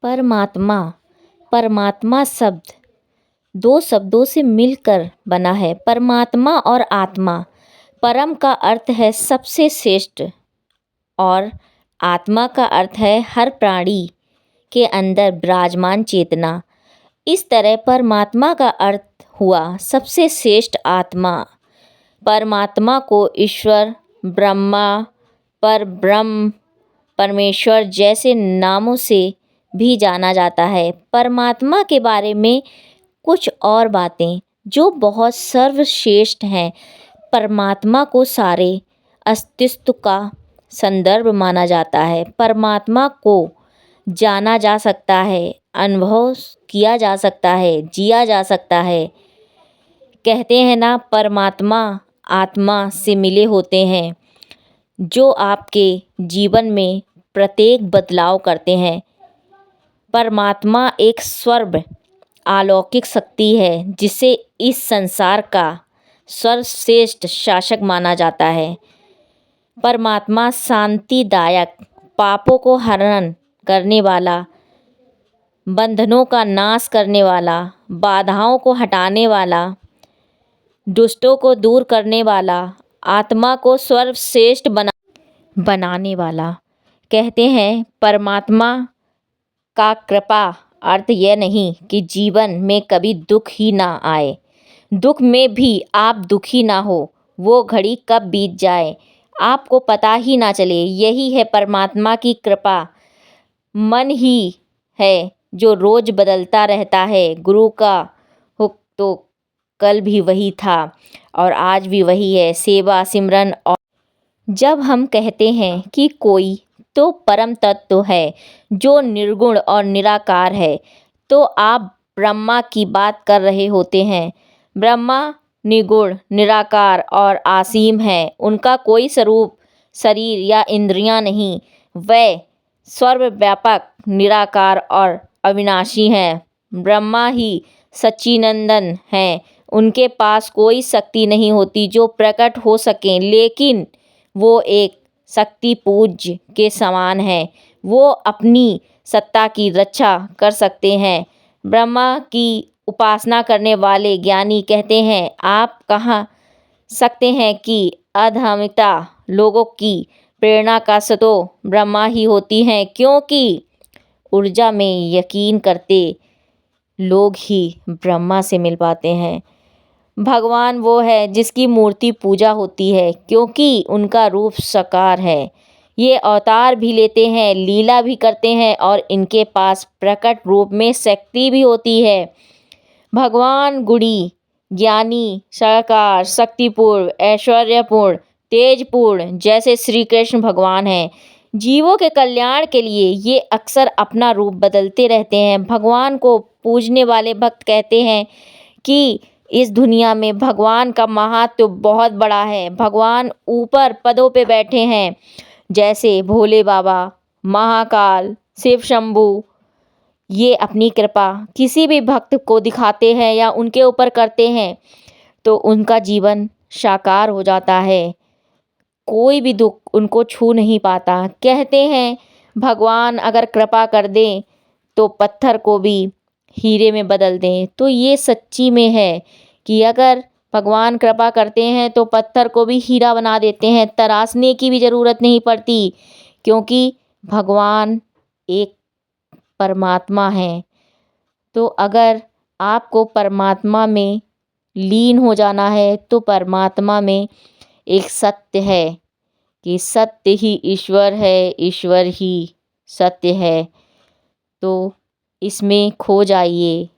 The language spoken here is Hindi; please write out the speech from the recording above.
परमात्मा परमात्मा शब्द दो शब्दों से मिलकर बना है। परमात्मा और आत्मा। परम का अर्थ है सबसे श्रेष्ठ और आत्मा का अर्थ है हर प्राणी के अंदर विराजमान चेतना। इस तरह परमात्मा का अर्थ हुआ सबसे श्रेष्ठ आत्मा। परमात्मा को ईश्वर, ब्रह्मा, परब्रह्म, परमेश्वर जैसे नामों से भी जाना जाता है। परमात्मा के बारे में कुछ और बातें जो बहुत सर्वश्रेष्ठ हैं। परमात्मा को सारे अस्तित्व का संदर्भ माना जाता है। परमात्मा को जाना जा सकता है, अनुभव किया जा सकता है, जिया जा सकता है। कहते हैं ना, परमात्मा आत्मा से मिले होते हैं, जो आपके जीवन में प्रत्येक बदलाव करते हैं। परमात्मा एक सर्व अलौकिक शक्ति है जिसे इस संसार का सर्वश्रेष्ठ शासक माना जाता है। परमात्मा शांतिदायक, पापों को हरण करने वाला, बंधनों का नाश करने वाला, बाधाओं को हटाने वाला, दुष्टों को दूर करने वाला, आत्मा को सर्वश्रेष्ठ बनाने वाला। कहते हैं परमात्मा का कृपा अर्थ यह नहीं कि जीवन में कभी दुख ही ना आए। दुख में भी आप दुखी ना हो, वो घड़ी कब बीत जाए आपको पता ही ना चले। यही है परमात्मा की कृपा। मन ही है जो रोज बदलता रहता है। गुरु का हुक्म तो कल भी वही था और आज भी वही है। सेवा, सिमरन और जब हम कहते हैं कि कोई तो परम तत्व है जो निर्गुण और निराकार है, तो आप ब्रह्मा की बात कर रहे होते हैं। ब्रह्मा निर्गुण, निराकार और असीम है। उनका कोई स्वरूप, शरीर या इंद्रियां नहीं। वह सर्वव्यापक, निराकार और अविनाशी हैं। ब्रह्मा ही सच्चिदानंद हैं। उनके पास कोई शक्ति नहीं होती जो प्रकट हो सके, लेकिन वो एक शक्ति पूज्य के समान है। वो अपनी सत्ता की रक्षा कर सकते हैं। ब्रह्मा की उपासना करने वाले ज्ञानी कहते हैं, आप कह सकते हैं कि आध्यात्मिकता लोगों की प्रेरणा का स्रोत ब्रह्मा ही होती है, क्योंकि ऊर्जा में यकीन करते लोग ही ब्रह्मा से मिल पाते हैं। भगवान वो है जिसकी मूर्ति पूजा होती है, क्योंकि उनका रूप साकार है। ये अवतार भी लेते हैं, लीला भी करते हैं और इनके पास प्रकट रूप में शक्ति भी होती है। भगवान गुणी, ज्ञानी, साकार, शक्तिपूर्ण, ऐश्वर्यपूर्ण, तेजपूर्ण जैसे श्री कृष्ण भगवान हैं। जीवों के कल्याण के लिए ये अक्सर अपना रूप बदलते रहते हैं। भगवान को पूजने वाले भक्त कहते हैं कि इस दुनिया में भगवान का महत्व बहुत बड़ा है। भगवान ऊपर पदों पे बैठे हैं, जैसे भोले बाबा, महाकाल, शिव शंभू। ये अपनी कृपा किसी भी भक्त को दिखाते हैं या उनके ऊपर करते हैं तो उनका जीवन साकार हो जाता है। कोई भी दुख उनको छू नहीं पाता। कहते हैं भगवान अगर कृपा कर दें तो पत्थर को भी हीरे में बदल दें। तो ये सच्ची में है कि अगर भगवान कृपा करते हैं तो पत्थर को भी हीरा बना देते हैं। तराशने की भी ज़रूरत नहीं पड़ती, क्योंकि भगवान एक परमात्मा है। तो अगर आपको परमात्मा में लीन हो जाना है तो परमात्मा में एक सत्य है कि सत्य ही ईश्वर है, ईश्वर ही सत्य है। तो इसमें खो जाइए।